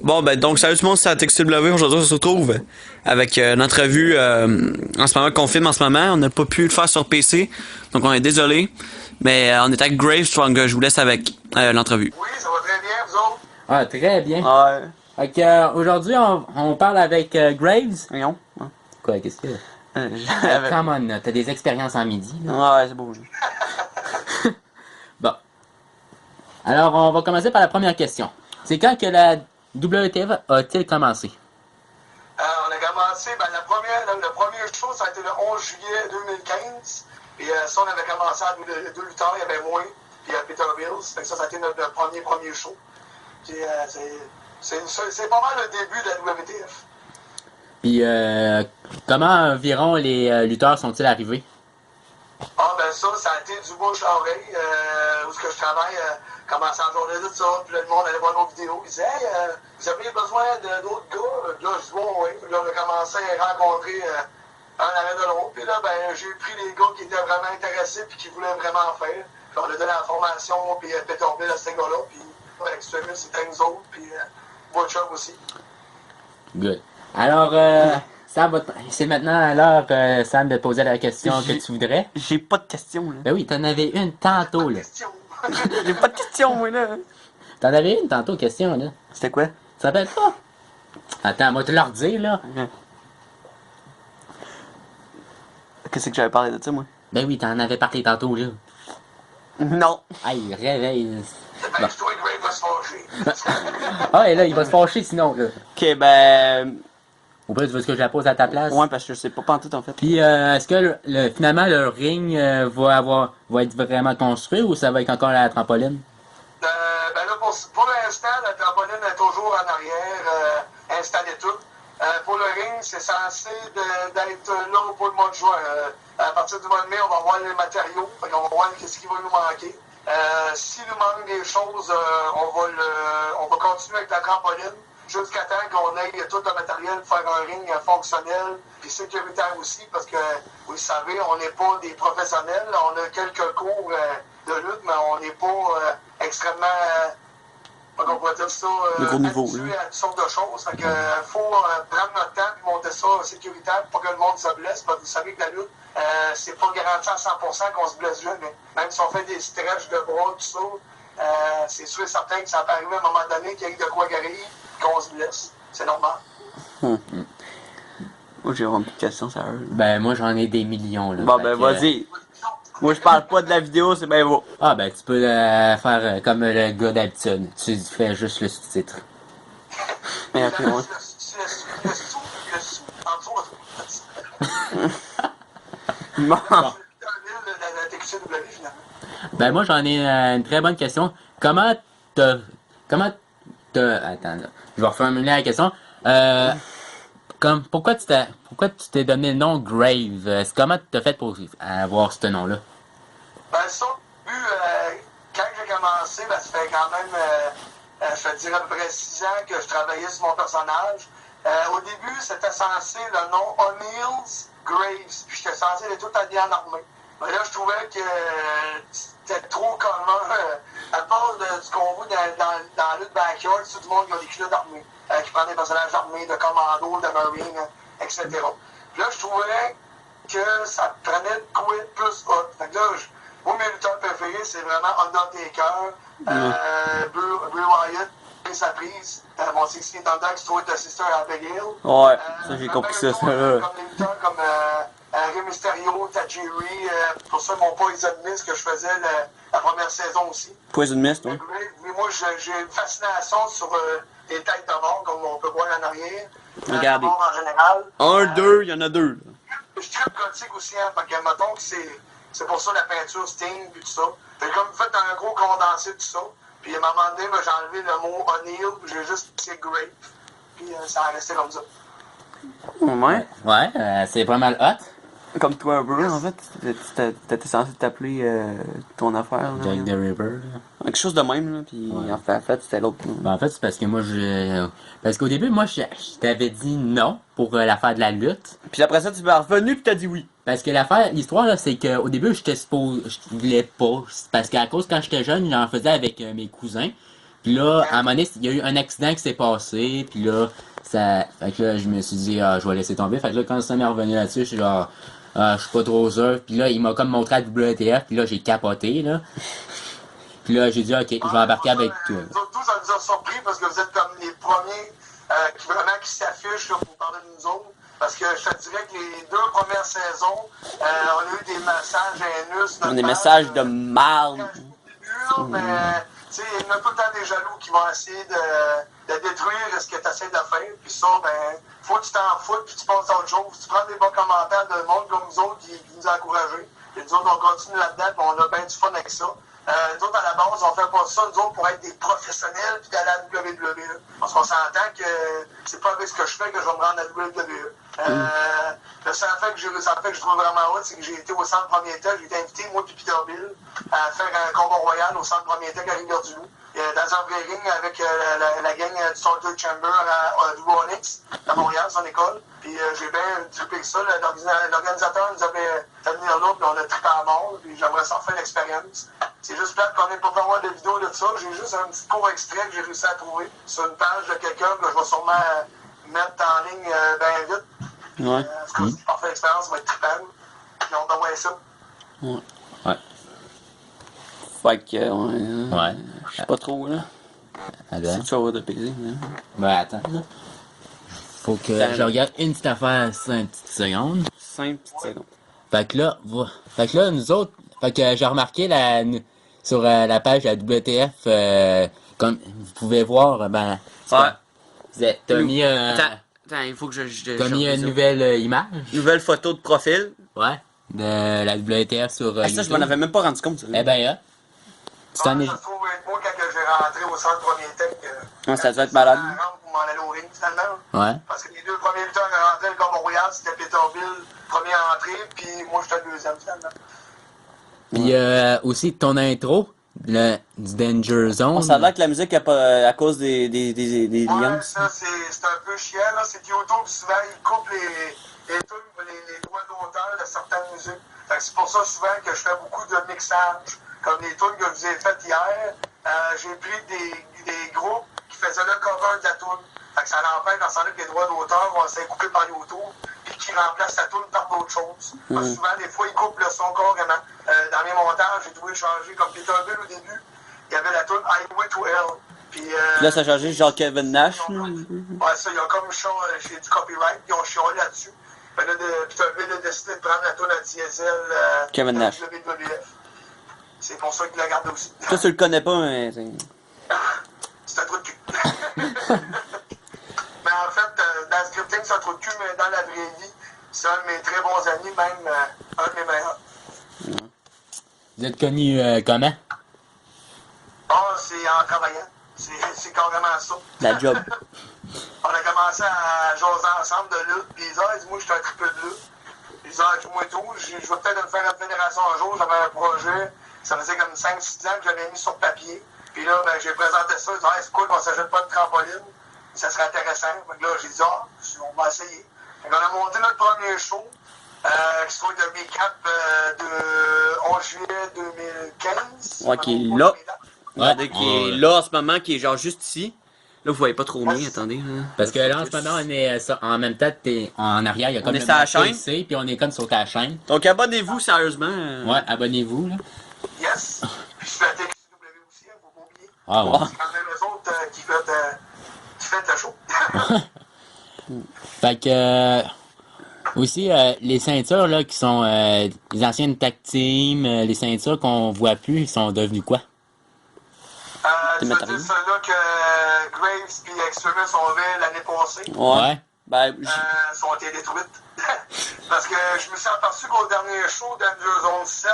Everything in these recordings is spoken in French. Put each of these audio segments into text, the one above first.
Bon, ben, donc, salut tout le monde, c'est la TXW. Aujourd'hui, on se retrouve avec une entrevue en ce moment qu'on filme en ce moment. On n'a pas pu le faire sur PC, donc on est désolé. Mais on est avec Graves, donc je vous laisse avec l'entrevue. Oui, ça va très bien, vous autres? Ah, très bien. Ouais. Fait que, aujourd'hui, on parle avec Graves. Voyons. Quoi, qu'est-ce que come on, là, t'as des expériences en midi, là. Ouais, c'est beau. Bon. Alors, on va commencer par la première question. C'est quand que la WTF a-t-il commencé? On a commencé, le premier show, ça a été le 11 juillet 2015. Et ça, on avait commencé à 2 lutteurs, il y avait moi, puis Peter Bills. Fait que ça a été notre premier show. Puis c'est pas mal le début de la WTF. Puis, comment environ les lutteurs sont-ils arrivés? Ah, ben ça a été du bouche à oreille. Où ce que je travaille, commençait à journée de ça, puis là, le monde allait voir nos vidéos, ils disaient, hey, vous avez besoin d'autres gars? Là, je dis, bon, oui. Puis là, on a commencé à rencontrer un arrêt de l'autre. Puis là, ben, j'ai pris les gars qui étaient vraiment intéressés, puis qui voulaient vraiment en faire. Puis on a donné la formation, puis Pétorville à ces gars-là, puis Extremis, c'était nous autres, puis Butcher aussi. Good. Alors, Sam, c'est maintenant l'heure, Sam, de poser la question que tu voudrais. J'ai pas de questions, là. Ben oui, t'en avais une tantôt, là. Question. J'ai pas de questions, moi, là. T'en avais une tantôt, question, là. C'était quoi? Ça s'appelle pas? Attends, moi te leur dire, là. Qu'est-ce que j'avais parlé de ça, moi? Ben oui, t'en avais parlé tantôt, là. Non. Aïe, réveille. Ben, je dois être Grave va se fâcher. Ah, et là, il va se fâcher sinon, là. Ok, ben. Ou pas, tu veux que je la pose à ta place? Ouais, parce que je sais pas en tout, en fait. Puis, est-ce que finalement, le ring va être vraiment construit ou ça va être encore la trampoline? Ben là, pour l'instant, la trampoline est toujours en arrière, installée tout. Pour le ring, c'est censé d'être là pour le mois de juin. À partir du mois de mai, on va voir les matériaux, on va voir ce qui va nous manquer. S'il nous manque des choses, on va continuer avec la trampoline jusqu'à temps qu'on ait tout le matériel pour faire un ring fonctionnel et sécuritaire aussi, parce que, vous le savez, on n'est pas des professionnels. On a quelques cours de lutte, mais on n'est pas extrêmement... on pourrait dire ça, habitué à toutes sortes de choses. Fait que, faut prendre notre temps et monter ça sécuritaire pour que le monde se blesse. Parce que vous savez que la lutte, c'est pas garanti à 100% qu'on se blesse jamais. Même si on fait des stretches de bras, tout ça, c'est sûr et certain que ça peut arriver à un moment donné qu'il y ait de quoi guérir, qu'on se blesse. C'est normal. Moi, j'ai vraiment plus de questions, sérieux. Ben, moi, j'en ai des millions, là. Bon, Fait ben, que, vas-y. Moi, je parle pas de la vidéo, c'est bien beau. Ah, ben, tu peux faire comme le gars d'habitude. Tu fais juste le sous-titre. Et après, ouais. Le sous, en dessous, Bon. la TQCW, finalement. Ben, moi, j'en ai une très bonne question. Comment t'as... Attends, là. Je vais reformuler la question. Pourquoi tu t'es donné le nom Grave? Comment tu t'as fait pour avoir ce nom-là? Ben, ça, au début, quand j'ai commencé, ben, ça fait quand même, je te dirais à peu près 6 ans que je travaillais sur mon personnage. Au début, c'était censé le nom O'Neill's Graves, puis j'étais censé être tout habillé en armée. Mais là, je trouvais que c'était trop commun. À part de ce qu'on voit dans la lutte backyard, tout le monde qui a des culottes d'armée, qui prend des personnages d'armée, de commando, de marine, etc. Puis là, je trouvais que ça prenait de quoi de plus hot. Fait que là, moi, mes lutteurs préférés, c'est vraiment Undertaker, Bray Wyatt, et sa prise, mon 16 Thunder qui se trouve de Sister Abigail. Ouais, ça, j'ai compris ça, ça, là. Comme les lutteurs comme Rey Mysterio, Tajiri, pour ça, mon Poison Mist que je faisais la première saison aussi. Poison Mist, ouais. Mais moi, j'ai une fascination sur les têtes de mort, comme on peut voir en arrière. Regardez. En général. 1, 2, il y en a 2. Je suis très gothique aussi, hein, fait que mettons que c'est pour ça la peinture Sting et tout ça. J'ai comme fait un gros condensé de tout ça. Puis à un moment donné, j'ai enlevé le mot O'Neill, puis j'ai juste c'est Grape. Puis ça a resté comme ça. Ouais. Ouais, c'est pas mal hot. Comme toi, un peu, en fait. T'étais censé t'appeler ton affaire, là. Jack the Ripper, là. Quelque chose de même, là. Puis Ouais. en fait, c'était l'autre. Ben, en fait, c'est parce que moi, parce qu'au début, moi, je t'avais dit non pour l'affaire de la lutte. Puis après ça, tu m'es revenu, puis t'as dit oui. Parce que l'histoire, là, c'est qu'au début, je voulais pas. Parce qu'à cause, quand j'étais jeune, j'en faisais avec mes cousins. Puis là, à un moment donné, il y a eu un accident qui s'est passé, puis là, fait que là, je me suis dit, je vais laisser tomber. Fait que là, quand ça m'est revenu là-dessus, je suis genre, je suis pas trop sûr. Puis là, il m'a comme montré à WTF, puis là, j'ai capoté, là. Puis là, j'ai dit, ok, je vais embarquer avec toi. Tous, ça nous a surpris parce que vous êtes comme les premiers qui s'affichent là, pour parler de nous autres. Parce que je te dirais que les 2 premières saisons, on a eu des messages haineux sur notre Des page, messages de marde. mais tu sais, il y en a tout le temps des jaloux qui vont essayer de détruire ce que tu essaies de faire. Puis ça, ben, faut que tu t'en foutes, puis tu passes à autre chose. Tu prends des bons commentaires de monde comme nous autres qui nous a encouragés. Et nous autres, on continue là-dedans, puis on a bien du fun avec ça. Nous autres, à la base, on fait pas ça, nous autres, pour être des professionnels puis d'aller à la WWE. Parce qu'on s'entend que c'est pas avec ce que je fais que je vais me rendre à la WWE. Ça fait que je trouve vraiment hot, c'est que j'ai été au centre premier temps, j'ai été invité, moi puis Peterbilt, à faire un combat royal au centre premier temps à Rivière-du-Loup. Dans un vrai ring avec la gang du Salter Chamber à WNX, à Montréal, son école. Puis j'ai bien trippé que ça. L'organisateur nous avait fait venir là, puis on a trippé à mort, puis j'aimerais ça refaire l'expérience. C'est juste plate qu'on n'ait pas pu avoir de vidéo de ça. J'ai juste un petit court extrait que j'ai réussi à trouver sur une page de quelqu'un que je vais sûrement mettre en ligne bien vite. Ouais. Parce que si on fait l'expérience, ça va être trippant. Puis on doit voir ça. Ouais. Ouais. Fait que, ouais. Je sais pas trop, là. Attends. Si tu vas avoir de baiser, là. Ben, attends. Faut que je regarde une petite affaire 5 petites secondes. 5 petites secondes. Fait que là, nous autres, fait que j'ai remarqué sur la page de la WTF, comme vous pouvez voir, ben, Ouais. t'as mis, Attends, il faut que t'as mis une nouvelle image. Nouvelle photo de profil. Ouais. De la WTF sur Ça, je m'en avais même pas rendu compte. Eh ben, là. C'est un Ça se trouve être moi quand j'ai rentré au centre premier tech. Ça doit être malade. Pour m'en aller au ring, finalement. Ouais. Parce que les 2 premiers lutteurs à rentrer le combat royal, c'était Peterbilt, première entrée, puis moi, j'étais le deuxième, finalement. Puis aussi ton intro, du Danger Zone. Ça a l'air que la musique à cause des Ouais, liens. ça, c'est un peu chiant, là. C'est que YouTube, souvent, ils coupent les droits d'auteur de certaines musiques. Fait que c'est pour ça, souvent, que je fais beaucoup de mixage. Comme les tunes que je vous ai faites hier, j'ai pris des groupes qui faisaient le cover de la tune. Fait que ça l'empêche dans ce temps-là que les droits d'auteur vont se couper par YouTube puis qui remplacent la tune par d'autres choses. Parce que souvent, des fois, ils coupent le son carrément. Dans mes montages, j'ai trouvé changer comme Peterbilt au début. Il y avait la tune Highway to Hell. Puis Là, ça a changé genre Kevin Nash. Ouais, ça, ils ont comme j'ai du copyright, ils ont chialé là-dessus. Ben là, Peterbilt a décidé de prendre la tune à diesel Kevin Nash. WWF. C'est pour ça qu'il la garde aussi. Toi, tu le connais pas, mais. C'est un trou de cul. Mais en fait, dans le scripting, c'est un trou de cul, mais dans la vraie vie, c'est un de mes très bons amis, même un de mes meilleurs. Vous êtes connus comment? Ah, c'est en travaillant. C'est carrément ça. La job. On a commencé à jaser ensemble de lutte, puis ils disaient, moi, je suis un triple de lutte. Ils disaient, moi et tout, je vais peut-être me faire une fédération un jour, j'avais un projet. Ça faisait comme 5-6 ans que j'avais mis sur papier. Puis là, ben, j'ai présenté ça. Ils disaient, c'est cool qu'on ne s'achète pas de trampoline. Ça serait intéressant. Donc là, j'ai dit, on va essayer. Donc, on a monté notre premier show, qui se trouve de recap de 11 juillet 2015. Ouais, qui est là. Regardez, qui est là en ce moment, qui est genre juste ici. Là, vous voyez pas trop bien, attendez. Parce que là, en ce moment, on est en même temps, t'es en arrière, il y a comme est sur la chaîne. PC, puis on est comme sur ta chaîne. Donc, abonnez-vous sérieusement. Ouais, abonnez-vous, là. Yes. Puis je fais TXW aussi, faut pas oublier. Ah ouais. C'est quand même eux autres qui fait le show. Fait que aussi les ceintures là qui sont les anciennes tag team, les ceintures qu'on voit plus, ils sont devenus quoi? C'est ceux-là que Graves et Extremis ont fait l'année passée. Ouais. Ben, Sont été détruites. Parce que je me suis aperçu qu'au dernier show d'Andrew Zone 7,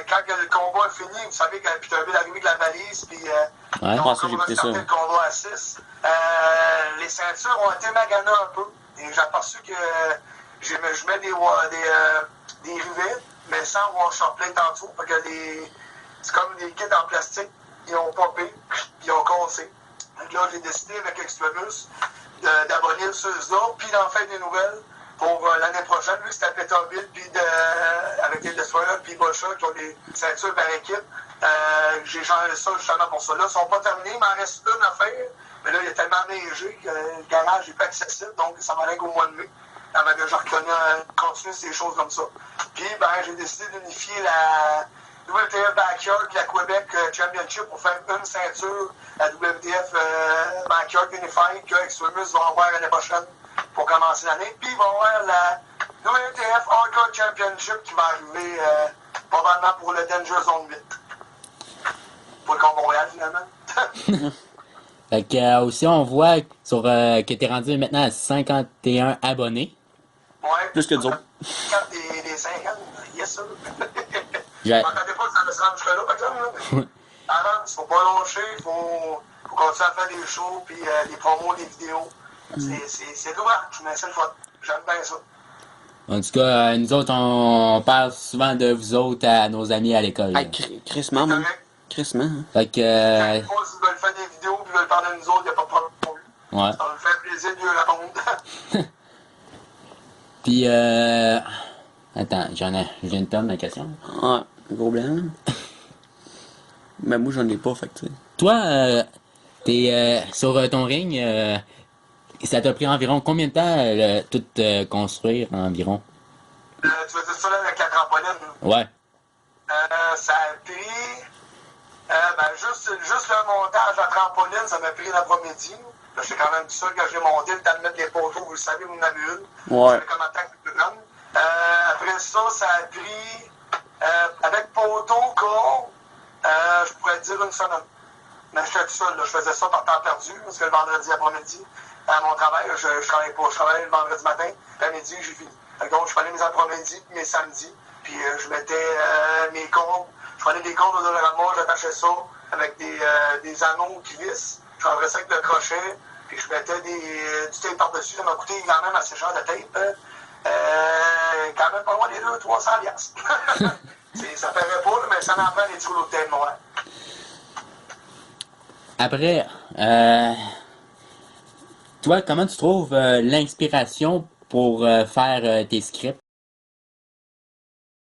quand le combat est fini, vous savez que Peterbilt est arrivé avec la valise, puis Ouais, on ça, j'ai a écouté starté ça. le combat à 6. Les ceintures ont été maganées un peu. Et j'ai aperçu que je mets des rivets, mais sans washer plate en dessous. Fait que c'est comme des kits en plastique. Ils ont popé, ils ont cassé. Donc là, j'ai décidé avec Extremis d'abonner ceux-là, puis d'en faire des nouvelles pour l'année prochaine. Lui, c'était Peterbilt, puis avec les Destroyers, puis Bocha, qui ont des ceintures par équipe. J'ai changé ça justement pour ça. Là, ils sont pas terminés, il m'en reste une à faire. Mais là, il est tellement neigé que le garage n'est pas accessible, donc ça m'allait qu'au mois de mai. Elle m'a déjà reconnu continuer ces choses comme ça. Puis, ben, j'ai décidé d'unifier la WTF Backyard et la Québec Championship pour faire une ceinture, la WTF Backyard Unified que Extremis va avoir l'année prochaine pour commencer l'année. Puis, il va y avoir la WTF Hardcore Championship qui va arriver probablement pour le Danger Zone 8. Pour le Camp Montréal, finalement. Fait que aussi, on voit sur, que t'es rendu maintenant à 51 abonnés. Ouais. Plus que nous autres. 4 des 50, yes, sir. Je J'ai- m'attendais pas que ça me se rende jusque-là, par exemple. Là. Avant, il faut pas lâcher, il faut continuer à faire des shows, puis des promos, des vidéos. C'est dommage, mais c'est le fun. J'aime bien ça. En tout cas, nous autres, on parle souvent de vous autres à nos amis à l'école. Hey, crissement, man. Correct. Crissement. Hein. Fait que, S'ils veulent faire des vidéos, puis veulent parler de nous autres, il n'y a pas de problème pour lui. ouais. Ça me fait plaisir de lui répondre. Puis, attends, je viens de perdre ma question. Ouais, gros blanc. Mais moi, j'en ai pas, fait que, tu sais. Toi, t'es sur ton ring, ça t'a pris environ combien de temps tout construire environ? Tu veux dire ça là avec la trampoline? Ouais. Ça a pris. Juste le montage de la trampoline, ça m'a pris l'après-midi. Là, j'étais quand même tout seul quand j'ai monté, le temps de mettre les poteaux, vous le savez, vous en avez une. Ouais. Je savais comment tant que plus grande. Après ça a pris. Avec poteau, corps, je pourrais dire une semaine. Mais j'étais tout seul, là. Je faisais ça par temps perdu, parce que le vendredi après-midi, à mon travail, je travaillais pas. Je travaillais le vendredi matin, puis à midi, j'ai fini. Donc, je prenais mes après-midi, puis mes samedis, puis je mettais mes cordes. Je prenais des cordes au Dolorama, j'attachais ça avec des anneaux qui vissent. Je rendrais ça avec le crochet, puis je mettais du tape par-dessus. Ça m'a coûté quand même assez cher de tape. Quand même pas loin des 200-300 liasses. Ça paraît pas, là, mais ça en prend des petits rouleaux de tape noir. Après, toi, comment tu trouves l'inspiration pour faire tes scripts?